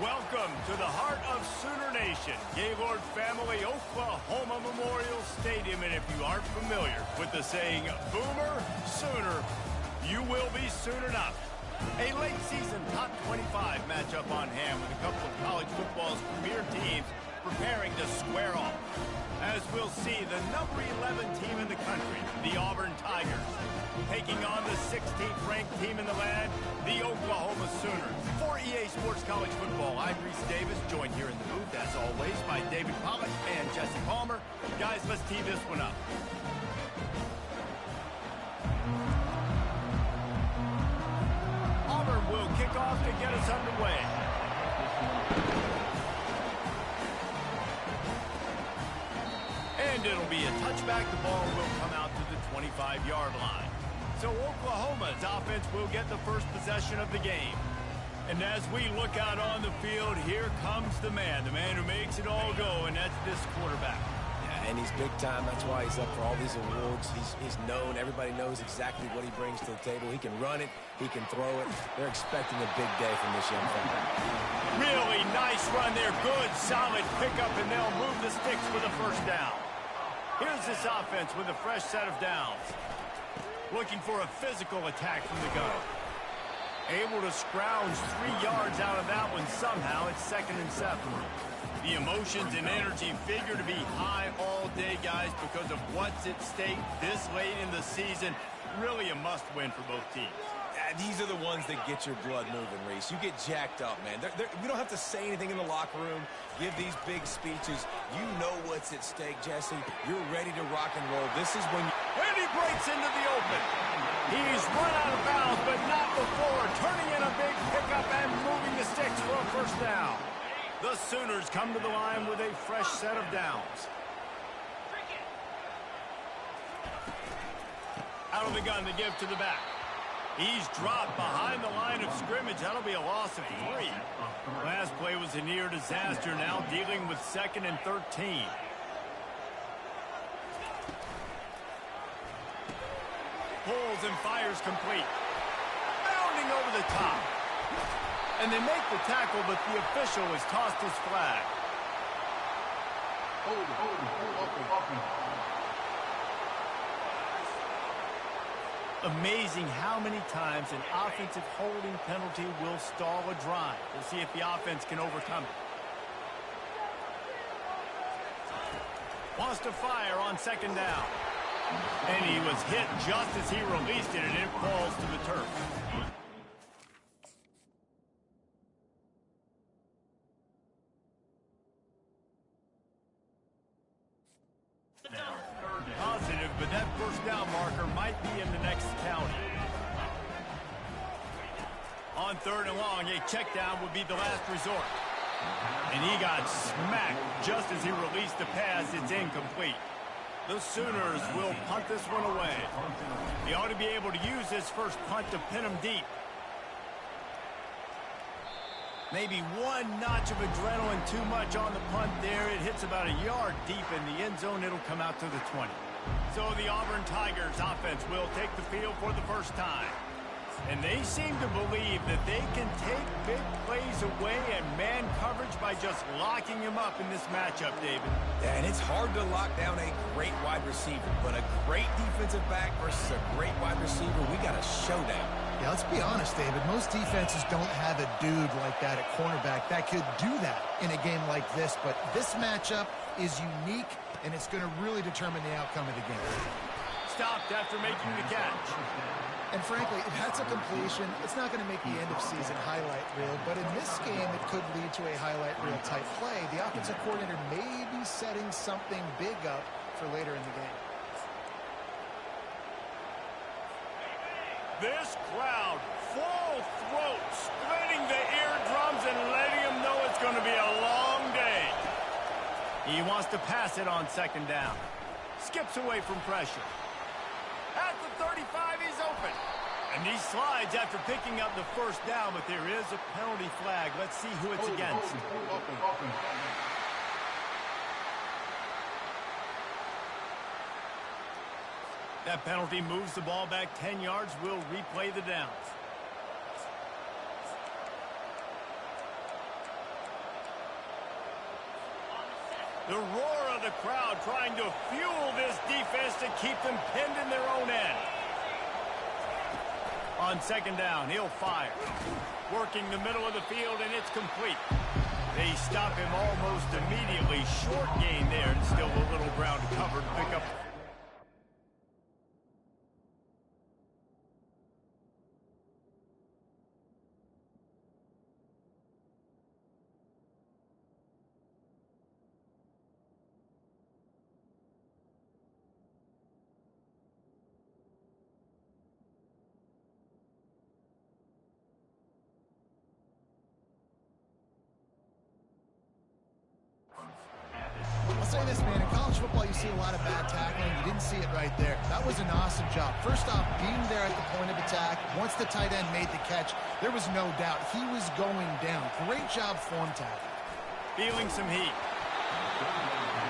Welcome to the heart of Sooner Nation, Gaylord family, Oklahoma Memorial Stadium. And if you aren't familiar with the saying, Boomer Sooner, you will be soon enough. A late season top 25 matchup on hand with a couple of college football's premier teams preparing to square off. As we'll see, the number 11 team in the country, the Auburn Tigers, taking on the 16th ranked team in the land, the Oklahoma Sooners. For EA Sports College Football, I'm Reese Davis, joined here in the booth, as always, by David Pollock and Jesse Palmer. Guys, let's tee this one up. Auburn will kick off to get us underway. And it'll be a touchback. The ball will come out to the 25-yard line. So Oklahoma's offense will get the first possession of the game. And as we look out on the field, here comes the man who makes it all go, and that's this quarterback. Yeah, and he's big time. That's why he's up for all these awards. He's known. Everybody knows exactly what he brings to the table. He can run it. He can throw it. They're expecting a big day from this young fella. Really nice run there. Good, solid pickup, and they'll move the sticks for the first down. Here's this offense with a fresh set of downs. Looking for a physical attack from the gun. Able to scrounge 3 yards out of that one somehow. It's 2nd and 7. The emotions and energy figure to be high all day, guys, because of what's at stake this late in the season. Really a must-win for both teams. These are the ones that get your blood moving, Reese. You get jacked up, man. We don't have to say anything in the locker room, give these big speeches. You know what's at stake, Jesse. You're ready to rock and roll. This is when you... And he breaks into the open. He's run out of bounds, but not before. Turning in a big pickup and moving the sticks for a first down. The Sooners come to the line with a fresh set of downs. Out of the gun to give to the back. He's dropped behind the line of scrimmage. That'll be a loss of 3. Last play was a near disaster. Now dealing with 2nd and 13. Pulls and fires complete. Bounding over the top. And they make the tackle, but the official has tossed his flag. Amazing how many times an offensive holding penalty will stall a drive. We'll see if the offense can overcome it. Wants to fire on 2nd down. And he was hit just as he released it, and it falls to the turf. Positive, but that first down marker might be in the next county. On 3rd and long, a check down would be the last resort. And he got smacked just as he released the pass. It's incomplete. The Sooners will punt this one away. They ought to be able to use this first punt to pin them deep. Maybe one notch of adrenaline too much on the punt there. It hits about a yard deep in the end zone. It'll come out to the 20. So the Auburn Tigers offense will take the field for the first time. And they seem to believe that they can take big plays away and man coverage by just locking him up in this matchup, David. Yeah, and it's hard to lock down a great wide receiver, but a great defensive back versus a great wide receiver, we got a showdown. Yeah, let's be honest, David. Most defenses don't have a dude like that at cornerback that could do that in a game like this, but this matchup is unique, and it's going to really determine the outcome of the game. Stopped after making the catch. And frankly, if that's a completion, it's not going to make the end-of-season highlight reel, but in this game, it could lead to a highlight reel type play. The offensive coordinator may be setting something big up for later in the game. This crowd, full throat, splitting the eardrums and letting them know it's going to be a long day. He wants to pass it on 2nd down. Skips away from pressure. At the 35, he's open. And he slides after picking up the first down, but there is a penalty flag. Let's see who it's against. That penalty moves the ball back 10 yards. We'll replay the downs. The roar of the crowd trying to fuel this defense to keep them pinned in their own end. On second down, he'll fire. Working the middle of the field, and it's complete. They stop him almost immediately. Short gain there, and still a little ground covered to pick up. Say this, man, in college football you see a lot of bad tackling. You didn't see it right there. That was an awesome job. First off, being there at the point of attack. Once the tight end made the catch, there was no doubt he was going down. Great job form tackle. Feeling some heat.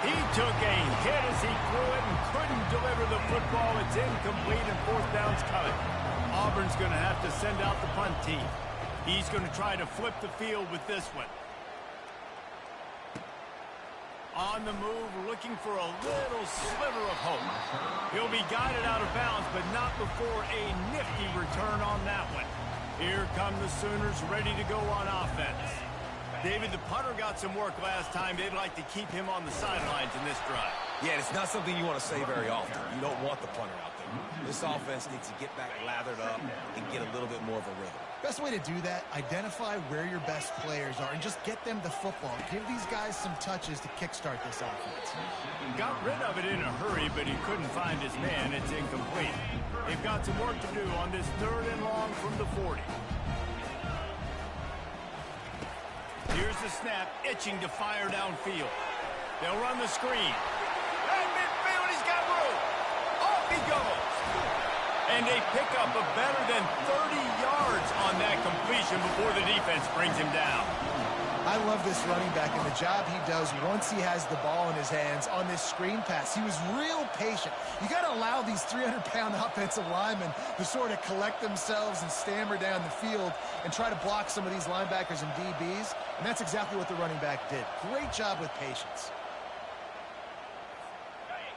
He took a hit as he threw it and couldn't deliver the football. It's incomplete and fourth down's coming. Auburn's going to have to send out the punt team. He's going to try to flip the field with this one. On the move, looking for a little sliver of hope. He'll be guided out of bounds, but not before a nifty return on that one. Here come the Sooners ready to go on offense. David, the punter got some work last time. They'd like to keep him on the sidelines in this drive. Yeah, it's not something you want to say very often. You don't want the punter out there. This offense needs to get back lathered up and get a little bit more of a rhythm. Best way to do that, identify where your best players are and just get them the football. Give these guys some touches to kickstart this offense. Got rid of it in a hurry, but he couldn't find his man. It's incomplete. They've got some work to do on this third and long from the 40. Here's the snap, itching to fire downfield. They'll run the screen. At midfield, he's got room. Off he goes. And they pick up a better than 30 yards on that completion before the defense brings him down. I love this running back and the job he does once he has the ball in his hands on this screen pass. He was real patient. You got to allow these 300-pound offensive linemen to sort of collect themselves and stammer down the field and try to block some of these linebackers and DBs, and that's exactly what the running back did. Great job with patience.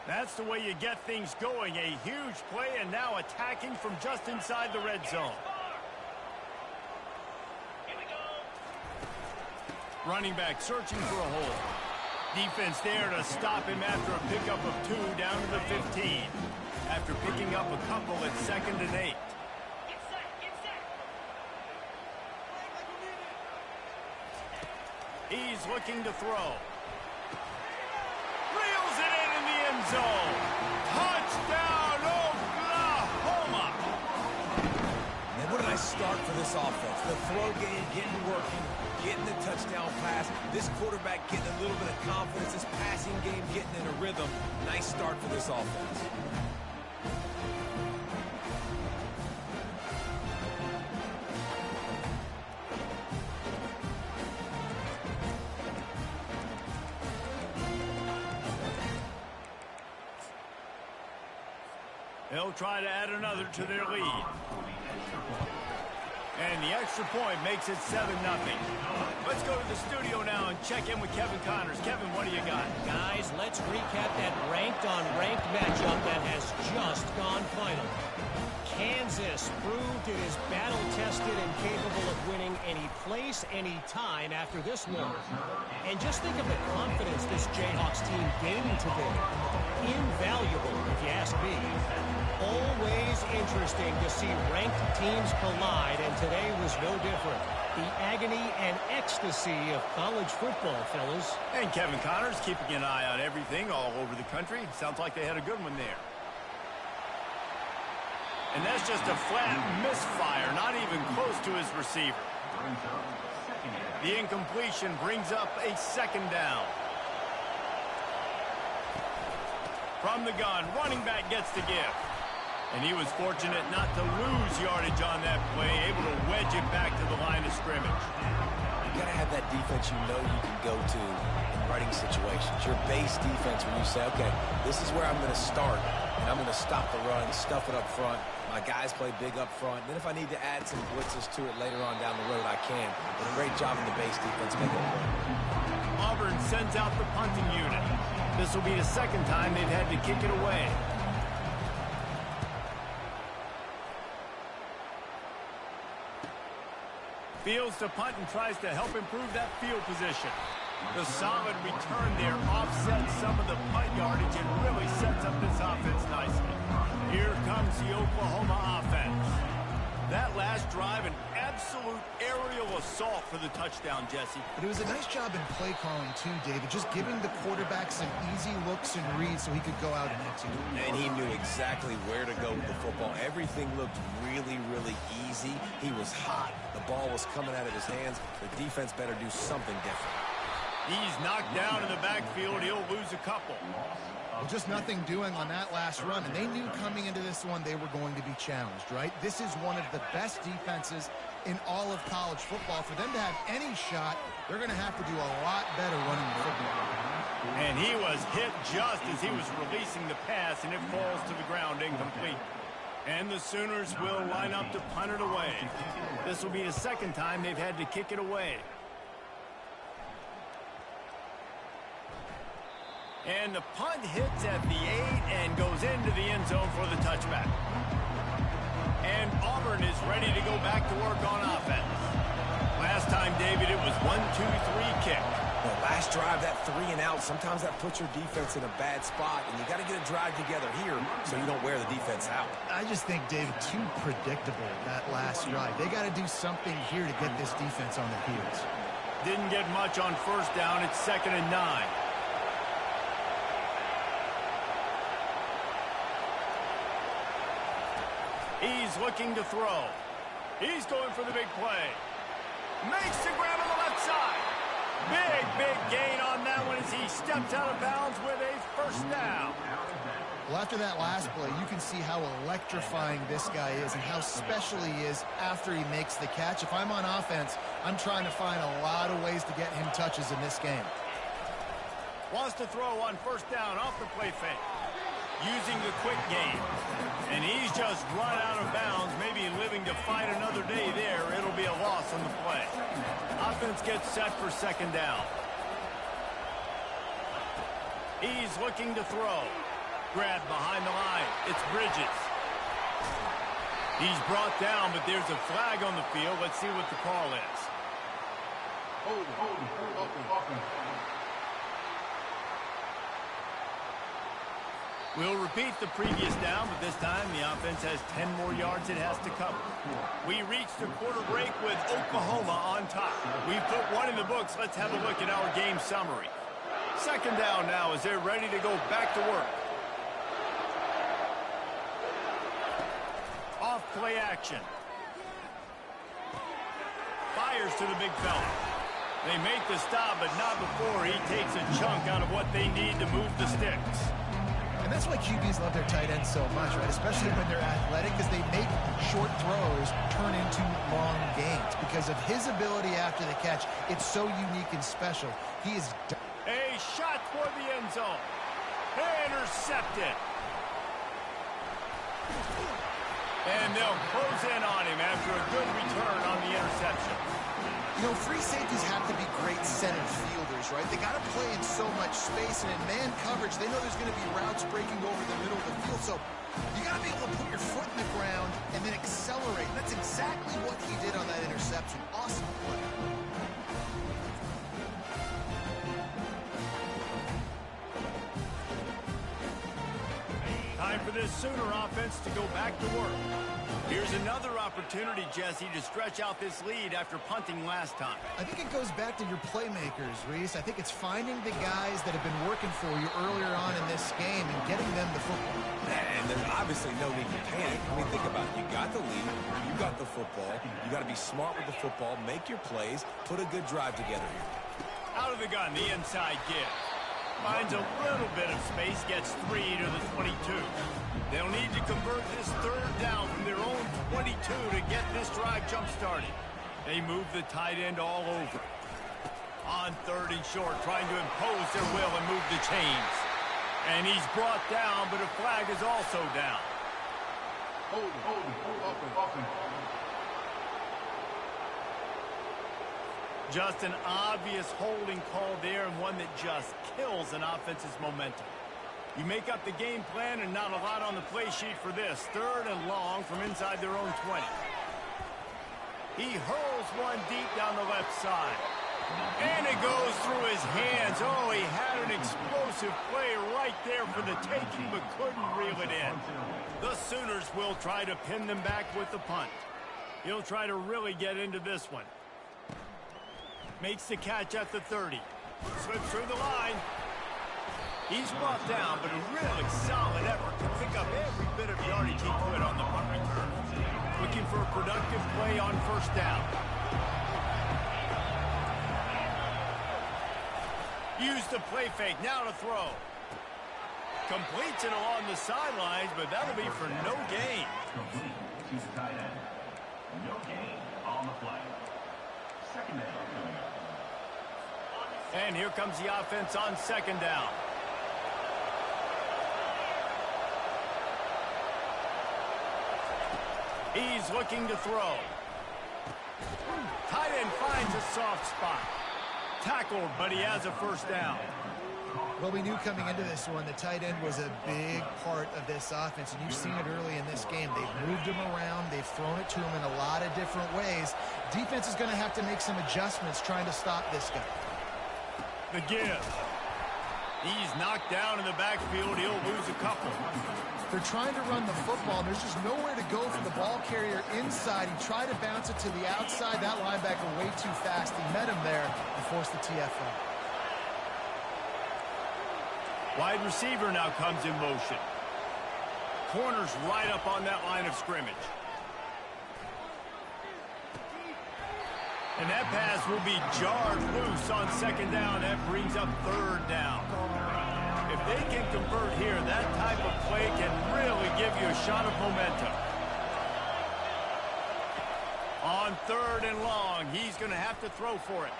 That's the way you get things going. A huge play, and now attacking from just inside the red zone. Running back searching for a hole. Defense there to stop him after a pickup of 2 down to the 15. After picking up a couple at 2nd and 8. He's looking to throw. Reels it in the end zone. Touchdown, Oklahoma. And what did I start for this offense? The throw game getting working, getting the touchdown pass. This quarterback getting a little bit of confidence. This passing game getting in a rhythm. Nice start for this offense. They'll try to add another to their lead. And the extra point makes it 7-0. Let's go to the studio now and check in with Kevin Connors. Kevin, what do you got? Guys, let's recap that ranked-on-ranked matchup that has just gone final. Kansas proved it is battle-tested and capable of winning any place, any time after this one. And just think of the confidence this Jayhawks team gained today. Invaluable, if you ask me. Always interesting to see ranked teams collide, and today was no different. The agony and ecstasy of college football, fellas. And Kevin Connors keeping an eye on everything all over the country. Sounds like they had a good one there. And that's just a flat misfire, not even close to his receiver. The incompletion brings up a 2nd down. From the gun, running back gets the gift. And he was fortunate not to lose yardage on that play, able to wedge it back to the line of scrimmage. You got to have that defense you know you can go to in running situations. Your base defense when you say, okay, this is where I'm going to start, and I'm going to stop the run, stuff it up front. My guys play big up front. Then if I need to add some blitzes to it later on down the road, I can. But a great job in the base defense making it work. Auburn sends out the punting unit. This will be the second time they've had to kick it away. Fields to punt and tries to help improve that field position. The solid return there offsets some of the punt yardage and really sets up this offense nicely. Here comes the Oklahoma offense. That last drive, an absolute aerial assault for the touchdown, Jesse. But it was a nice job in play calling too, David, just giving the quarterback some easy looks and reads so he could go out and execute. And he knew exactly where to go with the football. Everything looked really, really easy. He was hot. The ball was coming out of his hands. The defense better do something different. He's knocked down in the backfield. He'll lose a couple. Well, just nothing doing on that last run, and they knew coming into this one they were going to be challenged, right? This is one of the best defenses in all of college football. For them to have any shot, they're going to have to do a lot better running the football. And he was hit just as he was releasing the pass, and it falls to the ground incomplete. And the Sooners will line up to punt it away. This will be the second time they've had to kick it away. And the punt hits at the 8 and goes into the end zone for the touchback. And Auburn is ready to go back to work on offense. Last time, David, it was 1-2-3 kick. The last drive, that 3 and out, sometimes that puts your defense in a bad spot, and you got to get a drive together here so you don't wear the defense out. I just think, David, too predictable, that last drive. They got to do something here to get this defense on their heels. Didn't get much on first down. It's 2nd and 9. He's looking to throw. He's going for the big play. Makes the grab on the left side. Big gain on that one as he steps out of bounds with a first down. Well, after that last play, you can see how electrifying this guy is and how special he is after he makes the catch. If I'm on offense, I'm trying to find a lot of ways to get him touches in this game. Wants to throw on first down off the play fake. Using the quick game. And he's just run out of bounds, maybe living to fight another day there. It'll be a loss on the play. Offense gets set for 2nd down. He's looking to throw. Grab behind the line. It's Bridges. He's brought down, but there's a flag on the field. Let's see what the call is. We'll repeat the previous down, but this time the offense has 10 more yards it has to cover. We reached the quarter break with Oklahoma on top. We've put one in the books. Let's have a look at our game summary. 2nd down now as they're ready to go back to work. Off play action. Fires to the big fella. They make the stop, but not before he takes a chunk out of what they need to move the sticks. And that's why QBs love their tight ends so much, right? Especially when they're athletic, because they make short throws turn into long gains. Because of his ability after the catch, it's so unique and special. He is... A shot for the end zone. Intercepted. And they'll close in on him after a good return on the interception. You know, free safeties have to be great center fielders, right? They got to play in so much space, and in man coverage, they know there's going to be routes breaking over the middle of the field. So you got to be able to put your foot in the ground and then accelerate. That's exactly what he did on that interception. Awesome play. Time for this Sooner offense to go back to work. Here's another opportunity, Jesse, to stretch out this lead after punting last time. I think it goes back to your playmakers, Reese. I think it's finding the guys that have been working for you earlier on in this game and getting them the football. And there's obviously no need to panic. I mean, think about it. You got the lead. You got the football. You got to be smart with the football. Make your plays. Put a good drive together here. Out of the gun, the inside give. Finds a little bit of space, gets 3 to the 22. They'll need to convert this 3rd down from their own 22 to get this drive jump-started. They move the tight end all over. On 3rd and short, trying to impose their will and move the chains. And he's brought down, but a flag is also down. Just an obvious holding call there, and one that just kills an offense's momentum. You make up the game plan, and not a lot on the play sheet for this. 3rd and long from inside their own 20. He hurls one deep down the left side. And it goes through his hands. Oh, he had an explosive play right there for the taking, but couldn't reel it in. The Sooners will try to pin them back with the punt. He'll try to really get into this one. Makes the catch at the 30. Slips through the line. He's brought down, but a really solid effort to pick up every bit of yardage he could on the punt return. Looking for a productive play on 1st down. Use the play fake, now to throw. Completes it along the sidelines, but that'll be for no gain. He's a tight end. No gain on the play. 2nd down. And here comes the offense on 2nd down. He's looking to throw. Tight end finds a soft spot. Tackled, but he has a 1st down. Well, we knew coming into this one the tight end was a big part of this offense, and you've seen it early in this game. They've moved him around. They've thrown it to him in a lot of different ways. Defense is going to have to make some adjustments trying to stop this guy. The give. He's knocked down in the backfield. He'll lose a couple. They're trying to run the football, and there's just nowhere to go for the ball carrier inside. He tried to bounce it to the outside. That linebacker way too fast. He met him there and forced the TFL. Wide receiver now comes in motion. Corner's right up on that line of scrimmage. And that pass will be jarred loose on 2nd down. That brings up 3rd down. If they can convert here, that type of play can really give you a shot of momentum. On 3rd and long, he's going to have to throw for it.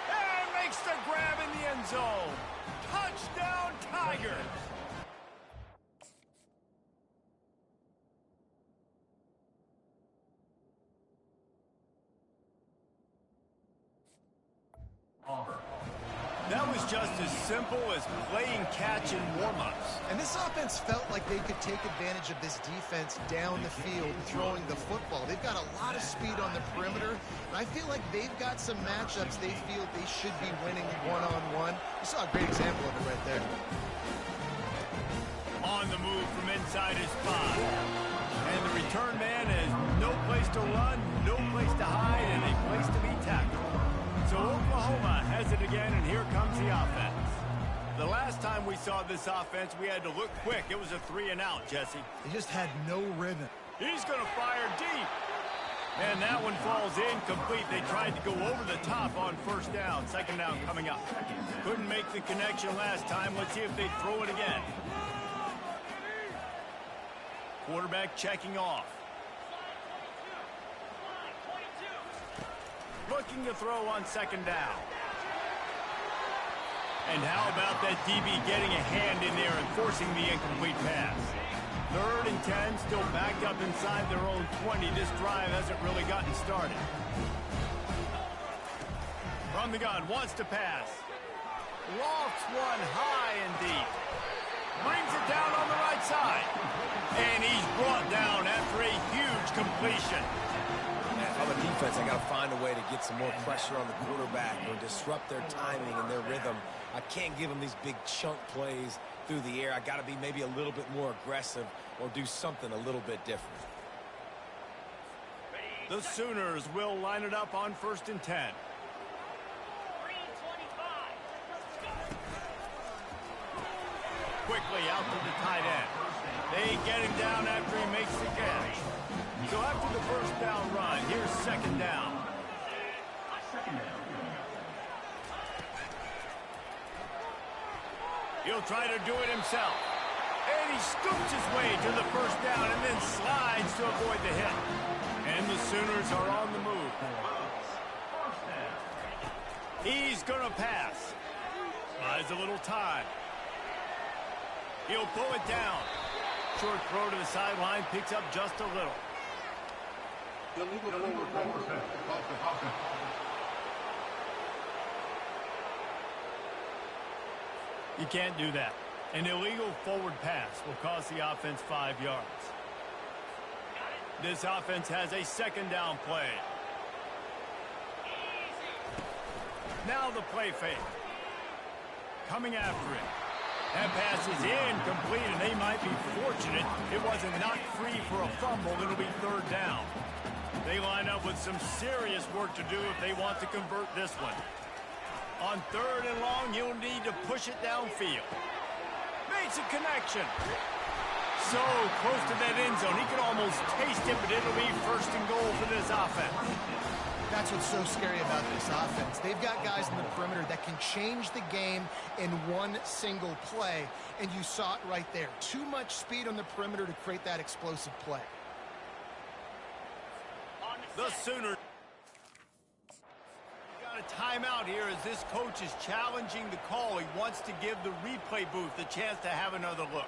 And makes the grab in the end zone. Touchdown, Tigers! Auburn. That was just as simple as playing catch in warm-ups. And this offense felt like they could take advantage of this defense down the field throwing the football. They've got a lot of speed on the perimeter, and I feel like they've got some matchups they feel they should be winning one-on-one. You saw a great example of it right there. On the move from inside his spot. And the return man has no place to run, no place to hide, and a place to be tackled. So Oklahoma has it again, and here comes the offense. The last time we saw this offense, we had to look quick. It was a 3-and-out, Jesse. They just had no rhythm. He's going to fire deep. And that one falls incomplete. They tried to go over the top on 1st down. 2nd down coming up. Couldn't make the connection last time. Let's see if they throw it again. Quarterback checking off. Looking to throw on 2nd down. And how about that DB getting a hand in there and forcing the incomplete pass? 3rd and 10, still backed up inside their own 20. This drive hasn't really gotten started. From the gun, wants to pass. Lofts one high and deep. Brings it down on the right side. And he's brought down after a huge completion. On the defense, I got to find a way to get some more pressure on the quarterback or disrupt their timing and their rhythm. I can't give them these big chunk plays through the air. I got to be maybe a little bit more aggressive or do something a little bit different. The Sooners will line it up on 1st and 10. Quickly out to the tight end. They get him down after he makes the catch. So after the 1st down run, here's 2nd down. He'll try to do it himself. And he scoops his way to the 1st down and then slides to avoid the hit. And the Sooners are on the move. He's going to pass. Buys a little time. He'll pull it down. Short throw to the sideline, picks up just a little. You can't do that. An illegal forward pass will cost the offense 5 yards. This offense has a second down play. Now the play fake. Coming after it. That pass is incomplete, and they might be fortunate it wasn't knocked free for a fumble. It'll be third down. They line up with some serious work to do if they want to convert this one. On third and long, you'll need to push it downfield. Makes a connection. So close to that end zone. He can almost taste it, but it'll be first and goal for this offense. That's what's so scary about this offense. They've got guys in the perimeter that can change the game in one single play, and you saw it right there. Too much speed on the perimeter to create that explosive play. The Sooners got a timeout here as this coach is challenging the call. He wants to give the replay booth a chance to have another look.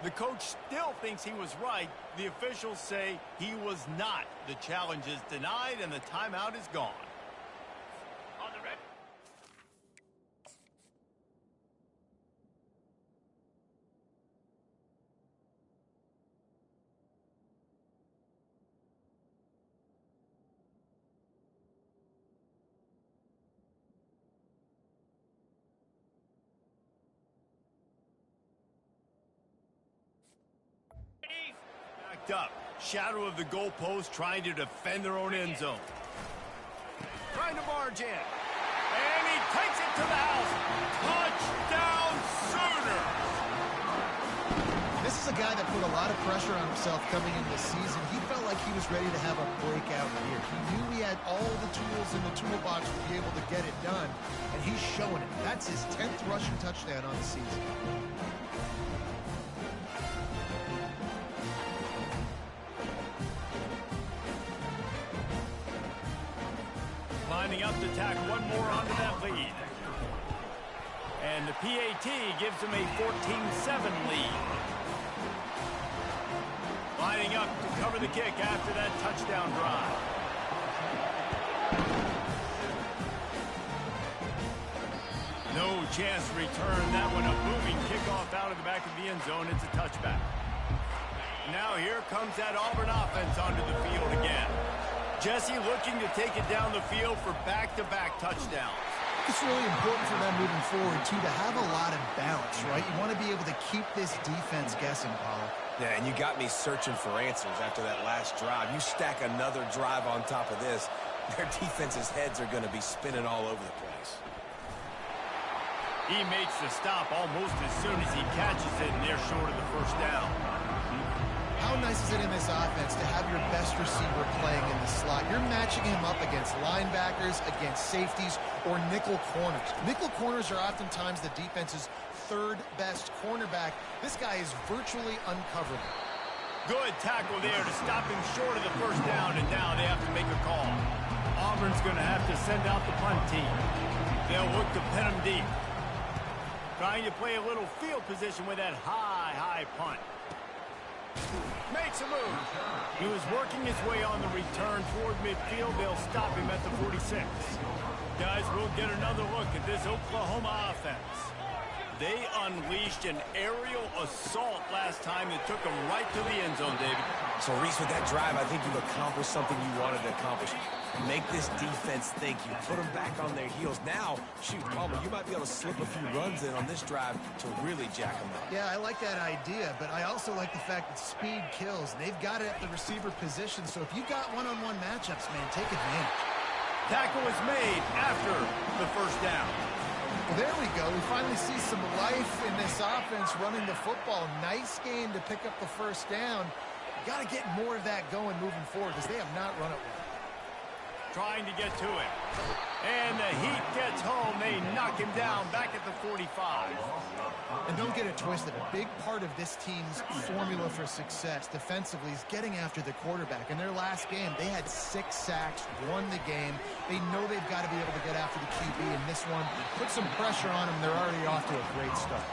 The coach still thinks he was right. The officials say he was not. The challenge is denied, and the timeout is gone. On the red. Up. Shadow of the goalpost trying to defend their own end zone. Trying to barge in. And he takes it to the house. Touchdown Sooners! This is a guy that put a lot of pressure on himself coming into the season. He felt like he was ready to have a breakout year. He knew he had all the tools in the toolbox to be able to get it done, and he's showing it. That's his 10th rushing touchdown on the season. Lining up to tack one more onto that lead. And the PAT gives them a 14-7 lead. Lining up to cover the kick after that touchdown drive. No chance to return that one. A booming kickoff out of the back of the end zone. It's a touchback. Now here comes that Auburn offense onto the field again. Jesse looking to take it down the field for back-to-back touchdowns. It's really important for them moving forward, too, to have a lot of balance, right? You want to be able to keep this defense guessing, Paulo. Yeah, and you got me searching for answers after that last drive. You stack another drive on top of this, their defense's heads are going to be spinning all over the place. He makes the stop almost as soon as he catches it, and they're short of the first down. How nice is it in this offense to have your best receiver playing in the slot? You're matching him up against linebackers, against safeties, or nickel corners. Nickel corners are oftentimes the defense's third best cornerback. This guy is virtually uncoverable. Good tackle there to stop him short of the first down, and now they have to make a call. Auburn's going to have to send out the punt team. They'll look to pin him deep. Trying to play a little field position with that high punt. Makes a move. He was working his way on the return toward midfield. They'll stop him at the 46. Guys, we'll get another look at this Oklahoma offense. They unleashed an aerial assault last time that took them right to the end zone, David. So, Reese, with that drive, I think you've accomplished something you wanted to accomplish. Make this defense think. You put them back on their heels. Now, shoot, Palmer, you might be able to slip a few runs in on this drive to really jack them up. Yeah, I like that idea, but I also like the fact that speed kills. They've got it at the receiver position, so if you've got one-on-one matchups, man, take advantage. Tackle is made after the first down. Well, there we go. We finally see some life in this offense running the football. Nice game to pick up the first down. You got to get more of that going moving forward because they have not run it well. Trying to get to it. And the Heat gets home. They knock him down back at the 45. And don't get it twisted. A big part of this team's formula for success defensively is getting after the quarterback. In their last game, they had 6 sacks, won the game. They know they've got to be able to get after the QB, and this one, put some pressure on them. They're already off to a great start.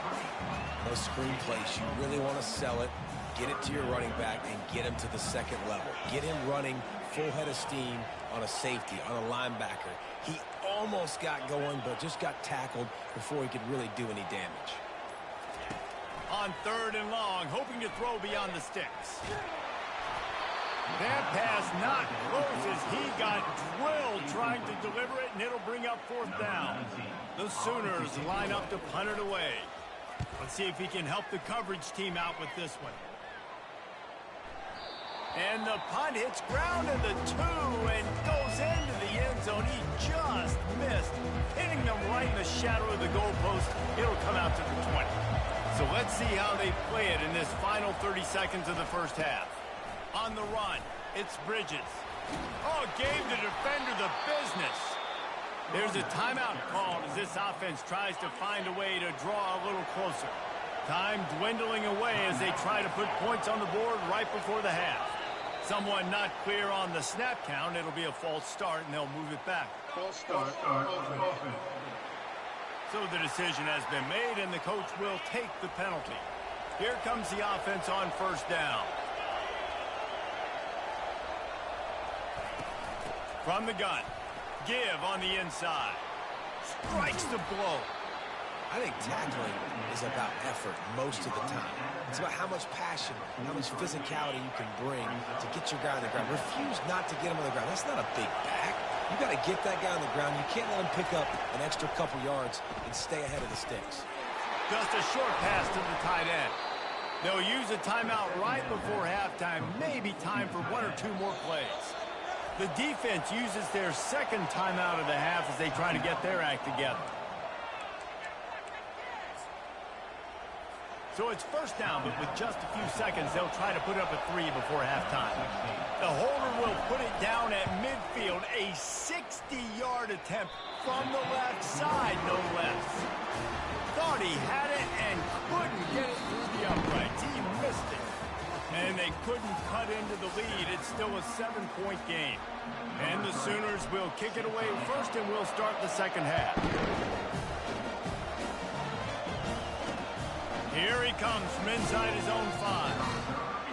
Those screen plays, you really want to sell it, get it to your running back, and get him to the second level. Get him running full head of steam on a safety, on a linebacker. He almost got going, but just got tackled before he could really do any damage. On 3rd and long, hoping to throw beyond the sticks. That pass not close as he got drilled trying to deliver it, and it'll bring up 4th down. The Sooners line up to punt it away. Let's see if he can help the coverage team out with this one. And the punt hits ground in the 2 and goes into the end zone. He just missed, hitting them right in the shadow of the goalpost. It'll come out to the 20. So let's see how they play it in this final 30 seconds of the first half. On the run, it's Bridges. Oh, gave the defender the business. There's a timeout called as this offense tries to find a way to draw a little closer. Time dwindling away as they try to put points on the board right before the half. Someone not clear on the snap count. It'll be a false start, and they'll move it back. False start. So the decision has been made, and the coach will take the penalty. Here comes the offense on 1st down. From the gun. Give on the inside. Strikes the blow. I think tackling is about effort most of the time. It's about how much passion, how much physicality you can bring to get your guy on the ground. Refuse not to get him on the ground. That's not a big back. You got to get that guy on the ground. You can't let him pick up an extra couple yards and stay ahead of the sticks. Just a short pass to the tight end. They'll use a timeout right before halftime. Maybe time for 1 or 2 more plays. The defense uses their 2nd timeout of the half as they try to get their act together. So it's 1st down, but with just a few seconds, they'll try to put up a 3 before halftime. The holder will put it down at midfield. A 60-yard attempt from the left side, no less. Thought he had it and couldn't get it through the uprights. He missed it. And they couldn't cut into the lead. It's still a 7-point game. And the Sooners will kick it away first, and we'll start the 2nd half. Here he comes from inside his own 5.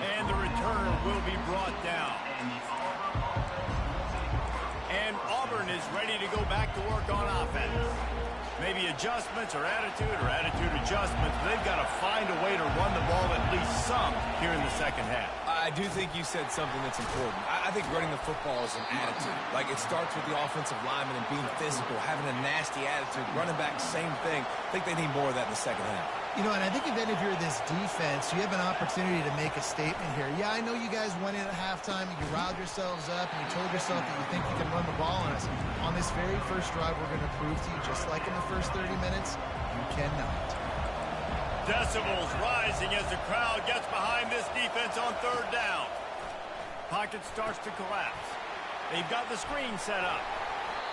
And the returner will be brought down. And Auburn is ready to go back to work on offense. Maybe adjustments or attitude adjustments. But they've got to find a way to run the ball at least some here in the 2nd half. I do think you said something that's important. I think running the football is an attitude. Like, it starts with the offensive lineman and being physical, having a nasty attitude. Running back, same thing. I think they need more of that in the 2nd half. You know, and I think even if you're this defense, you have an opportunity to make a statement here. Yeah, I know you guys went in at halftime, you riled yourselves up, and you told yourself that you think you can run the ball on us. On this very first drive, we're going to prove to you, just like in the first 30 minutes, you cannot. Decibels rising as the crowd gets behind this defense on 3rd down. Pocket starts to collapse. They've got the screen set up.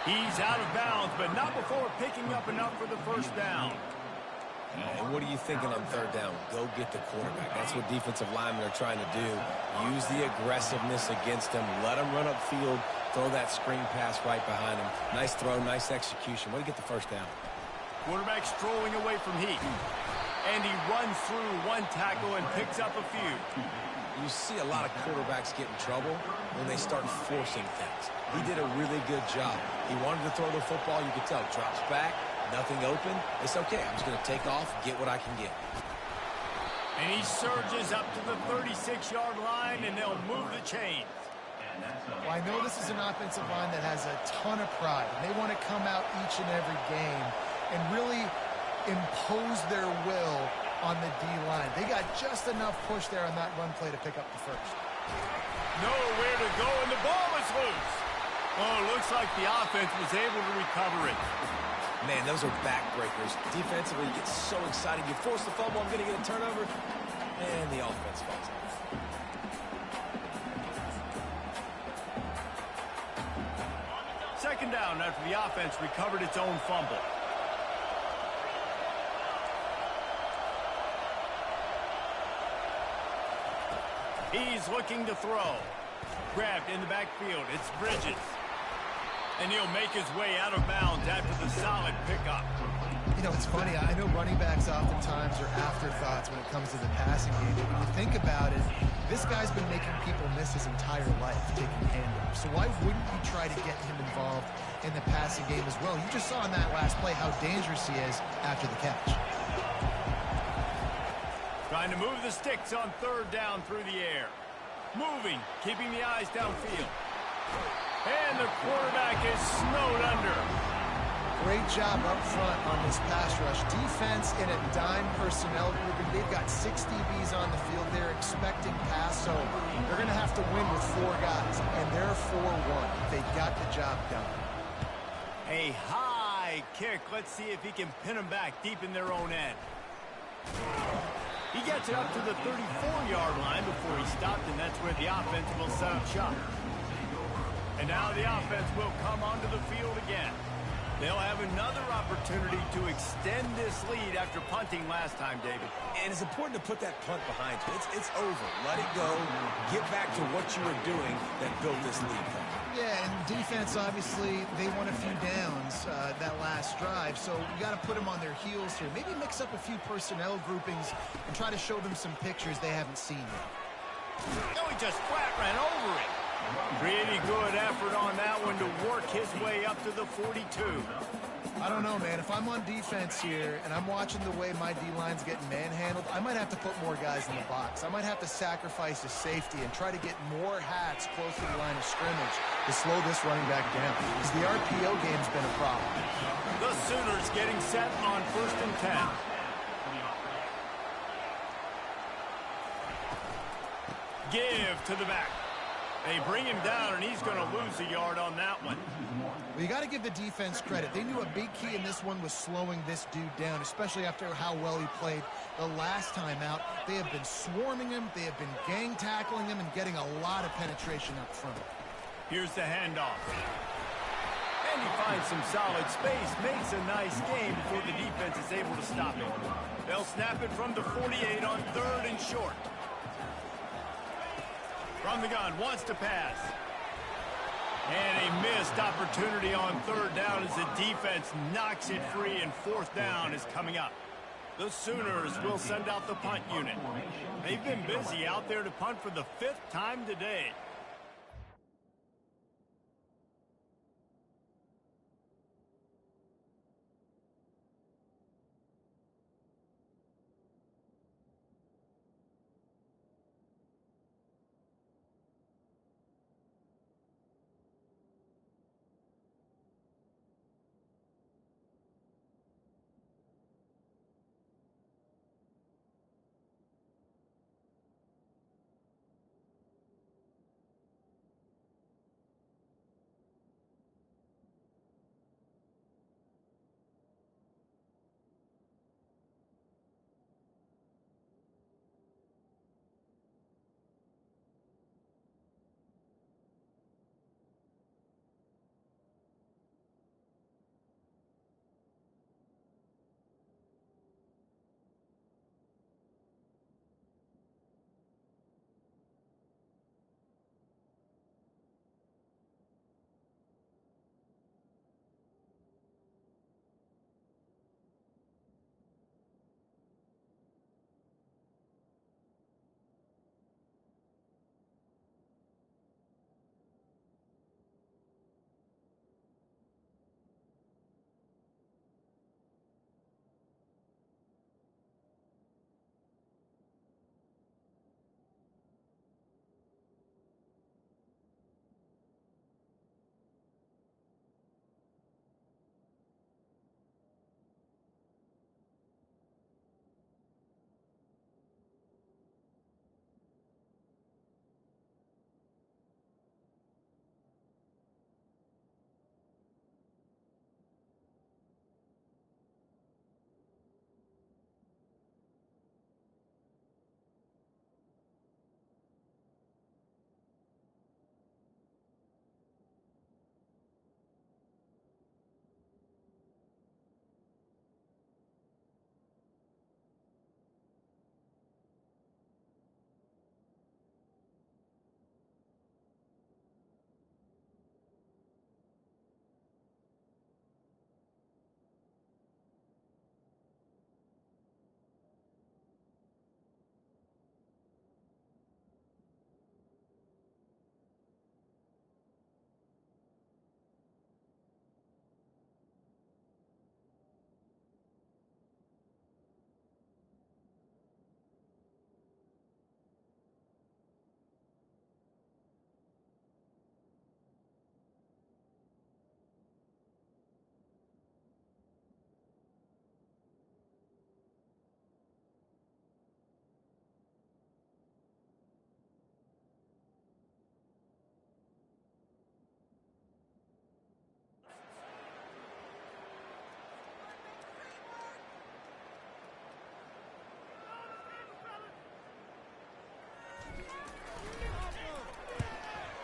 He's out of bounds, but not before picking up enough for the 1st down. And what are you thinking on 3rd down? Go get the quarterback. That's what defensive linemen are trying to do. Use the aggressiveness against him. Let him run upfield. Throw that screen pass right behind him. Nice throw, nice execution. Way to get the 1st down. Quarterback strolling away from Heat. And he runs through 1 tackle and picks up a few. You see a lot of quarterbacks get in trouble when they start forcing things. He did a really good job. He wanted to throw the football. You could tell. Drops back. Nothing open. It's okay. I'm just going to take off, get what I can get. And he surges up to the 36-yard line, and they'll move the chains. Well, I know this is an offensive line that has a ton of pride. And they want to come out each and every game and really impose their will on the D-line. They got just enough push there on that run play to pick up the 1st. Nowhere to go, and the ball is loose. Oh, it looks like the offense was able to recover it. Man, those are backbreakers. Defensively, you get so excited. You force the fumble, I'm going to get a turnover, and the offense falls off. 2nd down after the offense recovered its own fumble. He's looking to throw. Grabbed in the backfield. It's Bridges. And he'll make his way out of bounds after the solid pickup. You know, it's funny. I know running backs oftentimes are afterthoughts when it comes to the passing game. But when you think about it, this guy's been making people miss his entire life taking handoffs. So why wouldn't you try to get him involved in the passing game as well? You just saw in that last play how dangerous he is after the catch. Trying to move the sticks on third down through the air. Moving, keeping the eyes downfield. And the quarterback is snowed under. Great job up front on this pass rush. Defense in a dime personnel grouping. They've got 6 DBs on the field. They're expecting pass, so they're going to have to win with 4 guys, and they're 4-1. They got the job done. A high kick. Let's see if he can pin them back deep in their own end. He gets it up to the 34-yard line before he stopped, and that's where the offense will set up shop. And now the offense will come onto the field again. They'll have another opportunity to extend this lead after punting last time, David. And it's important to put that punt behind you. It's over. Let it go. Get back to what you were doing that built this lead. Yeah, and defense, obviously, they won a few downs that last drive, so you got to put them on their heels here. Maybe mix up a few personnel groupings and try to show them some pictures they haven't seen yet. No, he just flat ran over it. Pretty good effort on that one to work his way up to the 42. I don't know, man. If I'm on defense here and I'm watching the way my D-line's getting manhandled, I might have to put more guys in the box. I might have to sacrifice a safety and try to get more hats close to the line of scrimmage to slow this running back down. Because the RPO game's been a problem. The Sooners getting set on 1st and 10. Give to the back. They bring him down, and he's going to lose a yard on that one. Well, you got to give the defense credit. They knew a big key in this one was slowing this dude down, especially after how well he played the last time out. They have been swarming him. They have been gang tackling him and getting a lot of penetration up front. Here's the handoff. And he finds some solid space, makes a nice game before the defense is able to stop him. They'll snap it from the 48 on 3rd and short. From the gun, wants to pass. And a missed opportunity on 3rd down as the defense knocks it free, and 4th down is coming up. The Sooners will send out the punt unit. They've been busy out there to punt for the 5th time today.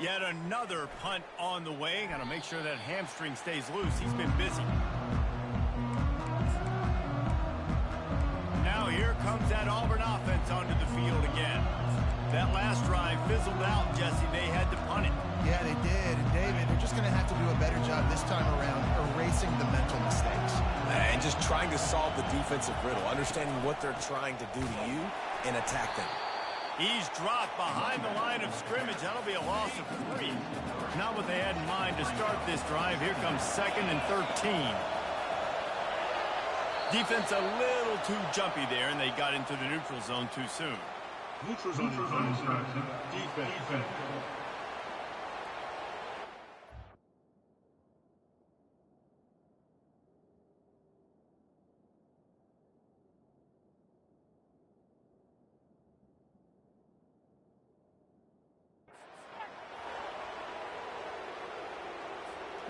Yet another punt on the way. Got to make sure that hamstring stays loose. He's been busy. Now here comes that Auburn offense onto the field again. That last drive fizzled out, Jesse. They had to punt it. Yeah, they did. And David, they're just going to have to do a better job this time around erasing the mental mistakes. And just trying to solve the defensive riddle, understanding what they're trying to do to you and attack them. He's dropped behind the line of scrimmage. That'll be a loss of 3. Not what they had in mind to start this drive. Here comes 2nd and 13. Defense a little too jumpy there, and they got into the neutral zone too soon. Neutral zone defense.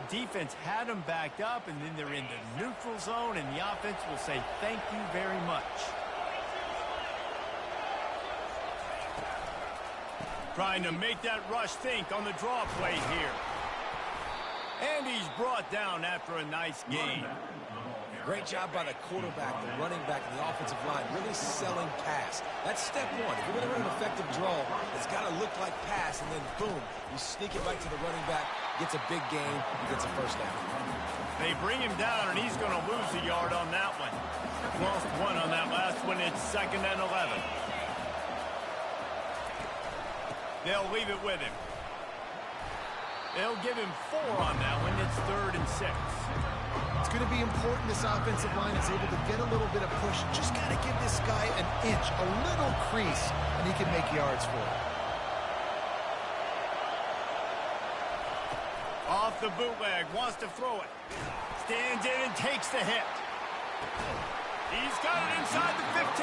Defense had them backed up, and then they're in the neutral zone, and the offense will say thank you very much. Trying to make that rush think on the draw play here. And he's brought down after a nice gain. Great job by the quarterback, the running back, and the offensive line, really selling pass. That's step one. If you're going to run an effective draw, it's got to look like pass, and then boom, you sneak it right to the running back, gets a big gain, and gets a first down. They bring him down, and he's going to lose a yard on that one. Lost 1 on that last one. It's 2nd and 11. They'll leave it with him. They'll give him 4 on that one. It's 3rd and 6. It's going to be important this offensive line is able to get a little bit of push. Just got to give this guy an inch, a little crease, and he can make yards for it. Off the bootleg, wants to throw it. Stands in and takes the hit. He's got it inside the 15.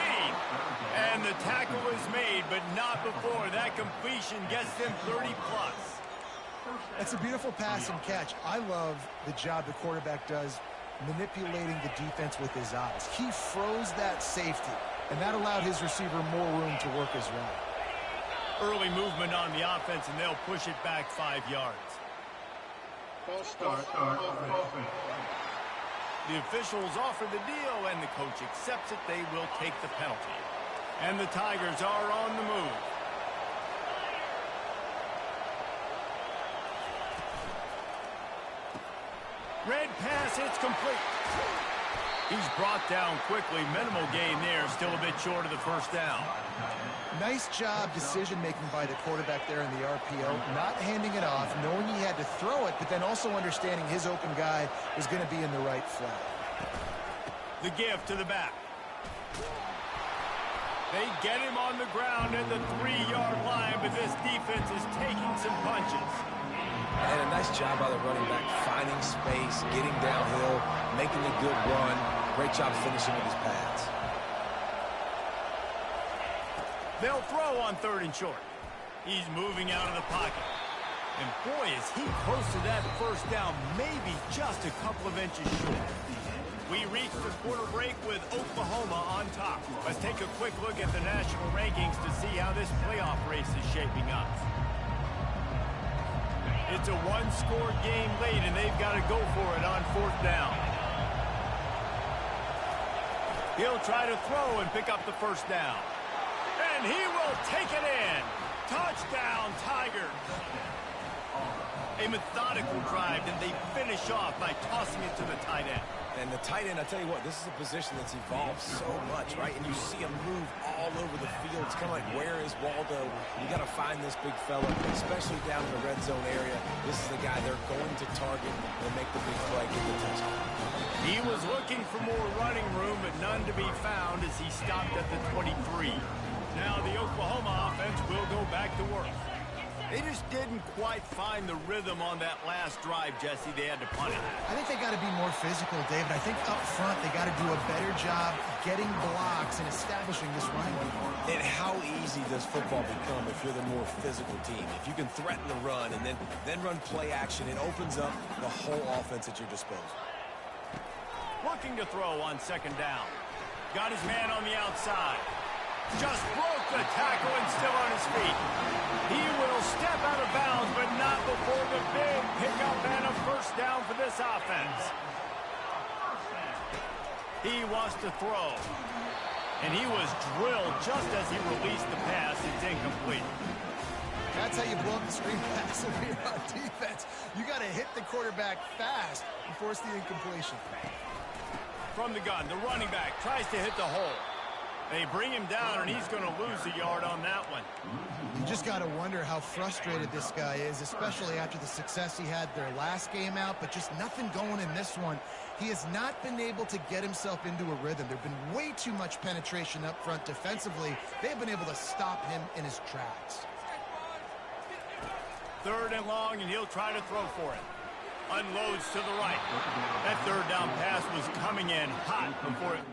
And the tackle is made, but not before. That completion gets them 30-plus. That's a beautiful pass and catch. I love the job the quarterback does manipulating the defense with his eyes. He froze that safety, and that allowed his receiver more room to work his route. Early movement on the offense, and they'll push it back 5 yards. False start. The officials offer the deal, and the coach accepts it. They will take the penalty. And the Tigers are on the move. Red pass, it's complete. He's brought down quickly. Minimal gain there. Still a bit short of the first down. Nice job decision-making by the quarterback there in the RPO. Not handing it off, knowing he had to throw it, but then also understanding his open guy was going to be in the right flat. The give to the back. They get him on the ground at the 3-yard line, but this defense is taking some punches. And a nice job by the running back, finding space, getting downhill, making a good run. Great job finishing with his pads. They'll throw on 3rd and short. He's moving out of the pocket. And boy, is he close to that first down, maybe just a couple of inches short. We reach the quarter break with Oklahoma on top. Let's take a quick look at the national rankings to see how this playoff race is shaping up. It's a 1-score game late, and they've got to go for it on 4th down. He'll try to throw and pick up the first down. And he will take it in. Touchdown, Tigers. A methodical drive, and they finish off by tossing it to the tight end. And the tight end, I tell you what, this is a position that's evolved so much, right? And you see him move all over the field. It's kind of like, where is Waldo? You got to find this big fella, especially down in the red zone area. This is the guy they're going to target and make the big play, get the touchdown. He was looking for more running room, but none to be found as he stopped at the 23. Now the Oklahoma offense will go back to work. They just didn't quite find the rhythm on that last drive, Jesse. They had to punt it. I think they got to be more physical, David. I think up front they got to do a better job getting blocks and establishing this run. And how easy does football become if you're the more physical team? If you can threaten the run and then run play action, it opens up the whole offense at your disposal. Looking to throw on 2nd down. Got his man on the outside. Just broke the tackle and still on his feet. He will step out of bounds, but not for the big pickup and a first down for this offense. He wants to throw. And he was drilled just as he released the pass. It's incomplete. That's how you blow up the screen pass when you're on defense. You got to hit the quarterback fast and force the incompletion. From the gun, the running back tries to hit the hole. They bring him down, and he's going to lose a yard on that one. You just got to wonder how frustrated this guy is, especially after the success he had their last game out, but just nothing going in this one. He has not been able to get himself into a rhythm. There have been way too much penetration up front defensively. They have been able to stop him in his tracks. 3rd and long, and he'll try to throw for it. Unloads to the right. That 3rd down pass was coming in hot before it.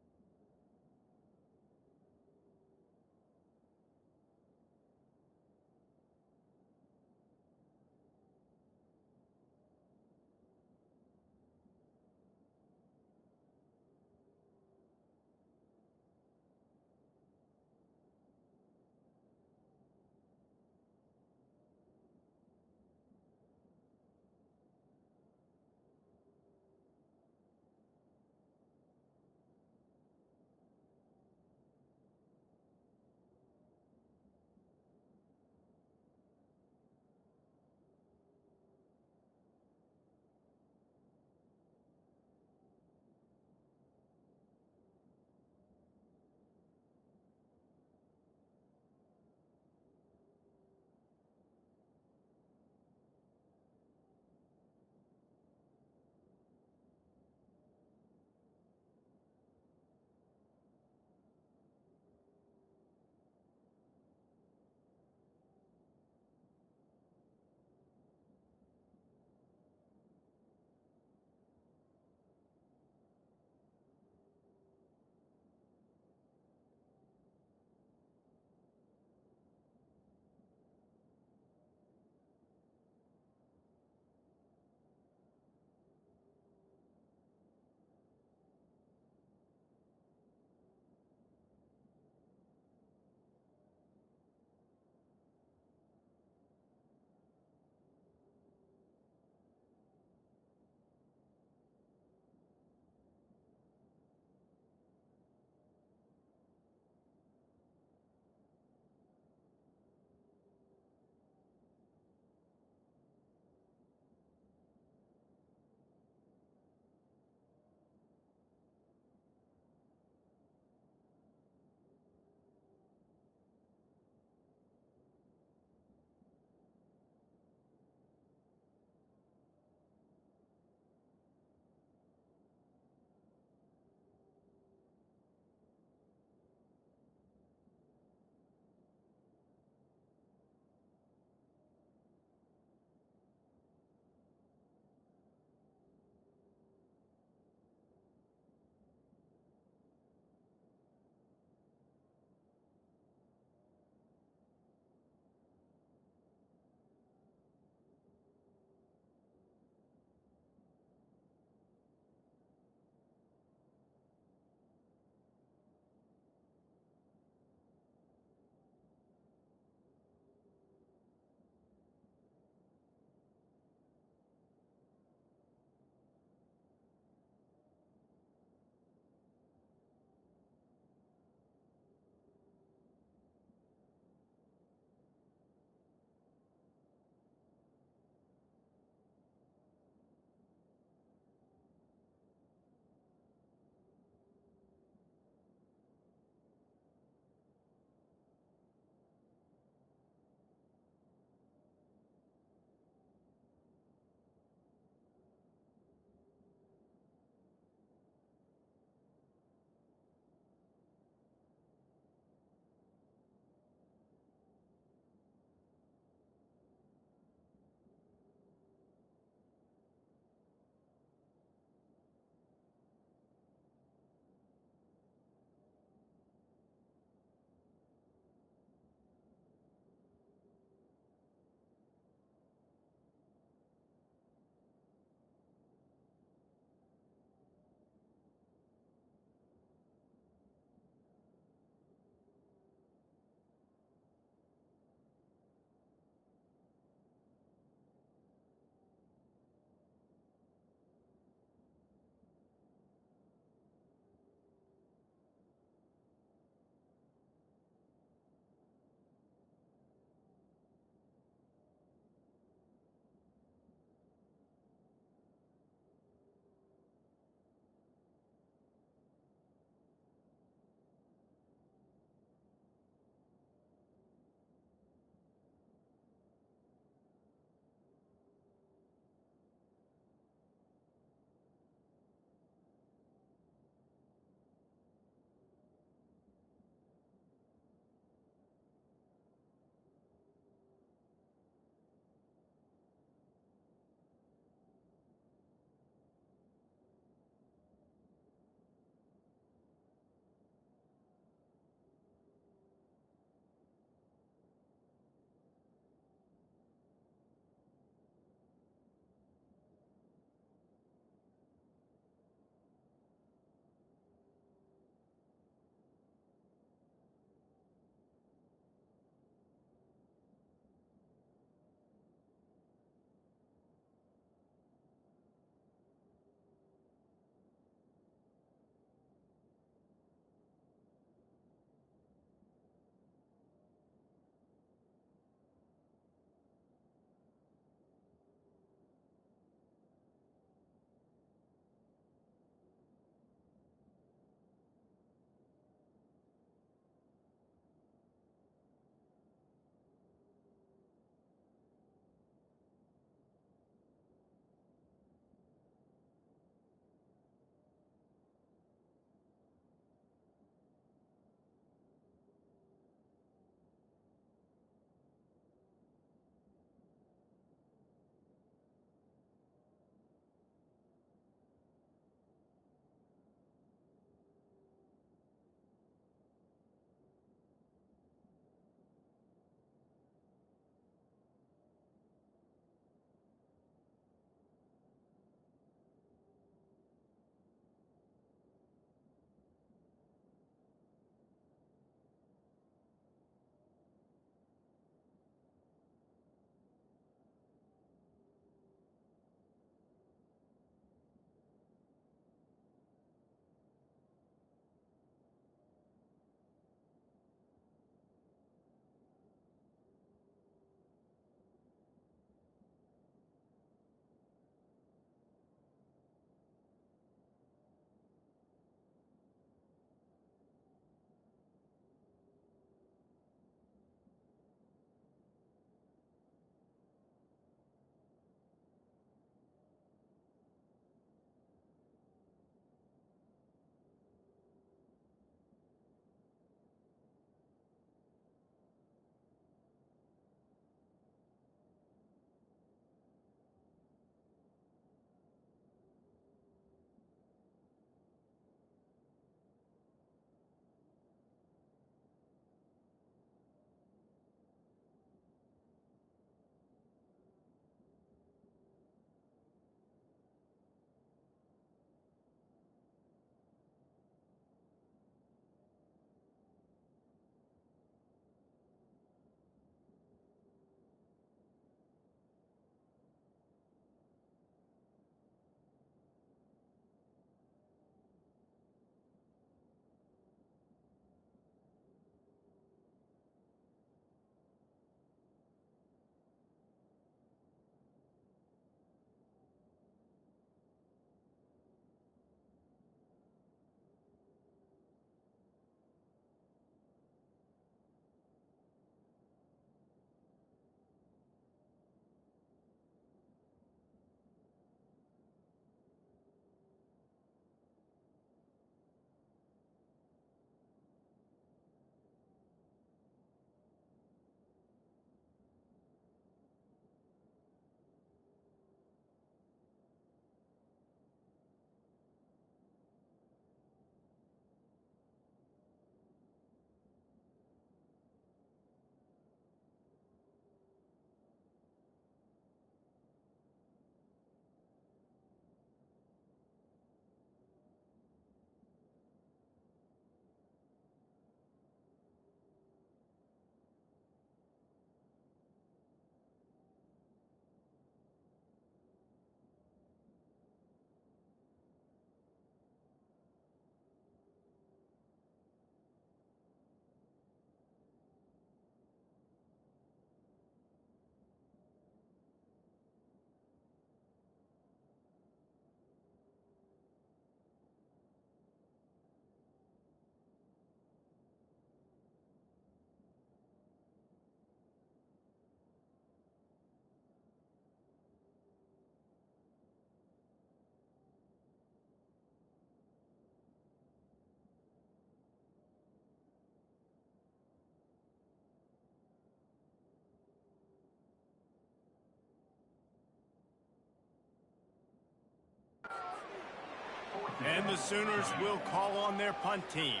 And the Sooners will call on their punt team.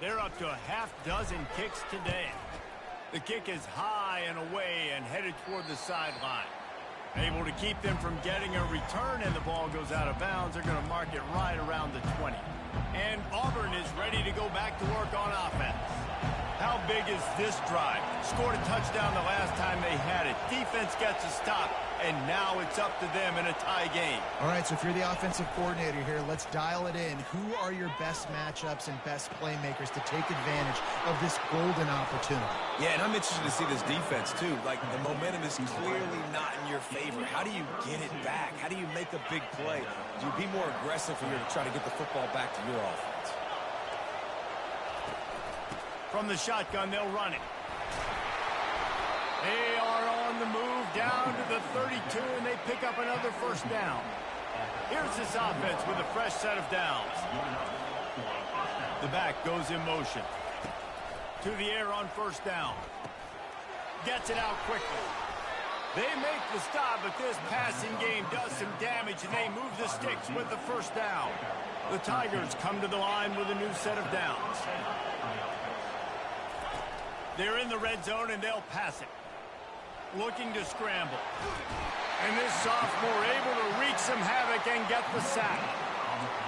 They're up to a half dozen kicks today. The kick is high and away and headed toward the sideline. Able to keep them from getting a return, and the ball goes out of bounds. They're going to mark it right around the 20. And Auburn is ready to go back to work on offense. How big is this drive? Scored a touchdown the last time they had it. Defense gets a stop, and now it's up to them in a tie game. All right, so if you're the offensive coordinator here, let's dial it in. Who are your best matchups and best playmakers to take advantage of this golden opportunity? Yeah, and I'm interested to see this defense, too. Like, the momentum is clearly not in your favor. How do you get it back? How do you make a big play? Do you be more aggressive here to try to get the football back to your offense? From the shotgun, they'll run it. They are on the move down to the 32, and they pick up another first down. Here's this offense with a fresh set of downs. The back goes in motion. To the air on first down. Gets it out quickly. They make the stop, but this passing game does some damage, and they move the sticks with the first down. The Tigers come to the line with a new set of downs. They're in the red zone, and they'll pass it. Looking to scramble. And this sophomore able to wreak some havoc and get the sack.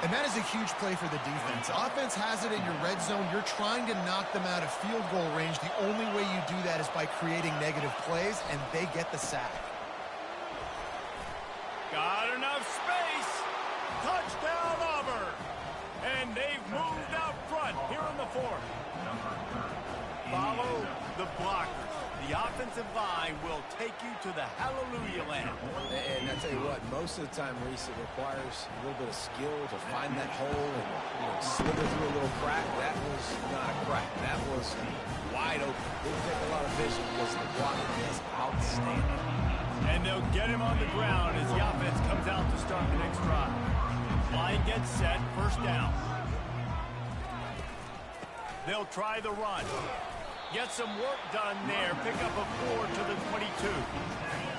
And that is a huge play for the defense. Offense has it in your red zone. You're trying to knock them out of field goal range. The only way you do that is by creating negative plays, and they get the sack. Got enough space. Touchdown, Auburn. And they've moved out front here in the fourth. Follow the blockers. The offensive line will take you to the hallelujah land. And I tell you what, most of the time, Reese, it requires a little bit of skill to find that hole and slither through a little crack. That was not a crack. That was wide open. Didn't take a lot of vision because the blocking is outstanding. And they'll get him on the ground as the offense comes out to start the next drive. Line gets set, first down. They'll try the run. Get some work done there. Pick up a 4 to the 22.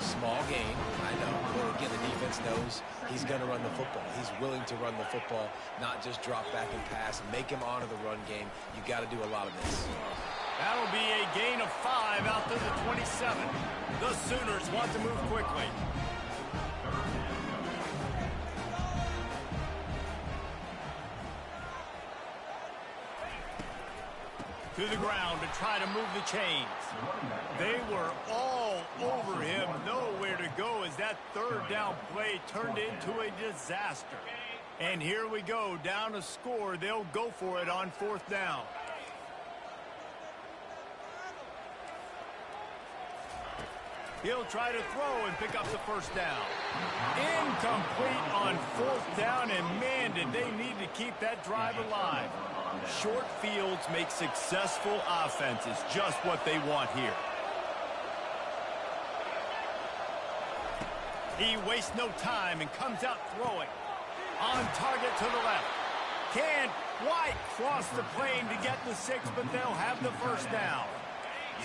Small game, I know. But again, the defense knows he's going to run the football. He's willing to run the football, not just drop back and pass. Make him honor the run game. You got to do a lot of this. That'll be a gain of 5 out to the 27. The Sooners want to move quickly. To the ground to try to move the chains. They were all over him, nowhere to go as that third down play turned into a disaster. And here we go, down a score. They'll go for it on fourth down. He'll try to throw and pick up the first down. Incomplete on fourth down, and man, did they need to keep that drive alive. Short fields make successful offenses, just what they want here. He wastes no time and comes out throwing. On target to the left. Can't quite cross the plane to get the 6, but they'll have the first down.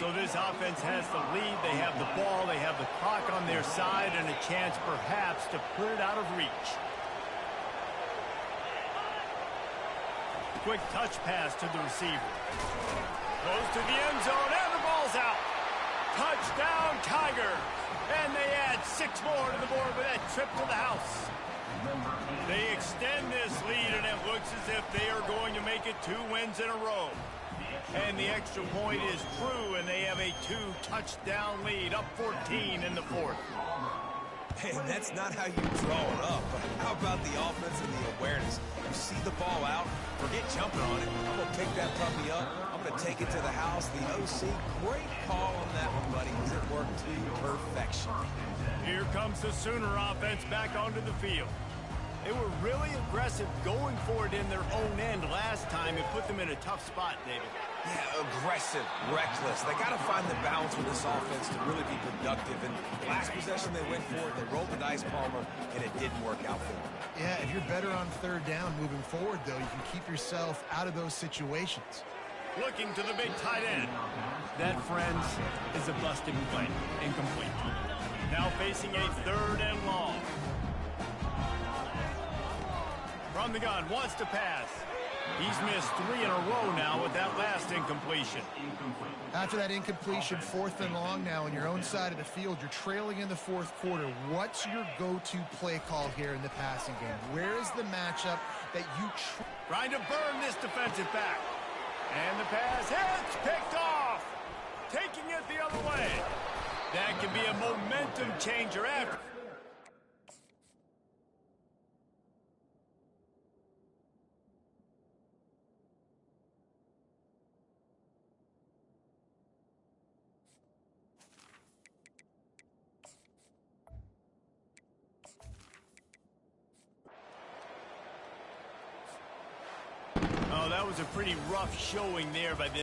So this offense has the lead. They have the ball. They have the clock on their side and a chance perhaps to put it out of reach. Quick touch pass to the receiver. Goes to the end zone, and the ball's out. Touchdown, Tigers. And they add 6 more to the board with that trip to the house. They extend this lead, and it looks as if they are going to make it 2 wins in a row. And the extra point is true, and they have a 2-touchdown lead, up 14 in the fourth. And that's not how you draw it up. But how about the offense and the awareness? You see the ball out, forget jumping on it. I'm going to pick that puppy up. I'm going to take it to the house. The OC, great call on that one, buddy, because it worked to perfection. Here comes the Sooner offense back onto the field. They were really aggressive going for it in their own end last time. It put them in a tough spot, David. Yeah, aggressive, reckless. They got to find the balance with this offense to really be productive. And last possession they went for it, they rolled the dice, Palmer, and it didn't work out for them. Yeah, if you're better on third down moving forward, though, you can keep yourself out of those situations. Looking to the big tight end. That, friends, is a busted play. Incomplete. Now facing a 3rd and long. From the gun, wants to pass. He's missed 3 in a row now with that last incompletion. After that incompletion, 4th and long now on your own side of the field. You're trailing in the 4th quarter. What's your go-to play call here in the passing game? Where is the matchup that you trying to burn this defensive back? And the pass hits, picked off. Taking it the other way. That can be a momentum changer after. Oh, that was a pretty rough showing there by this.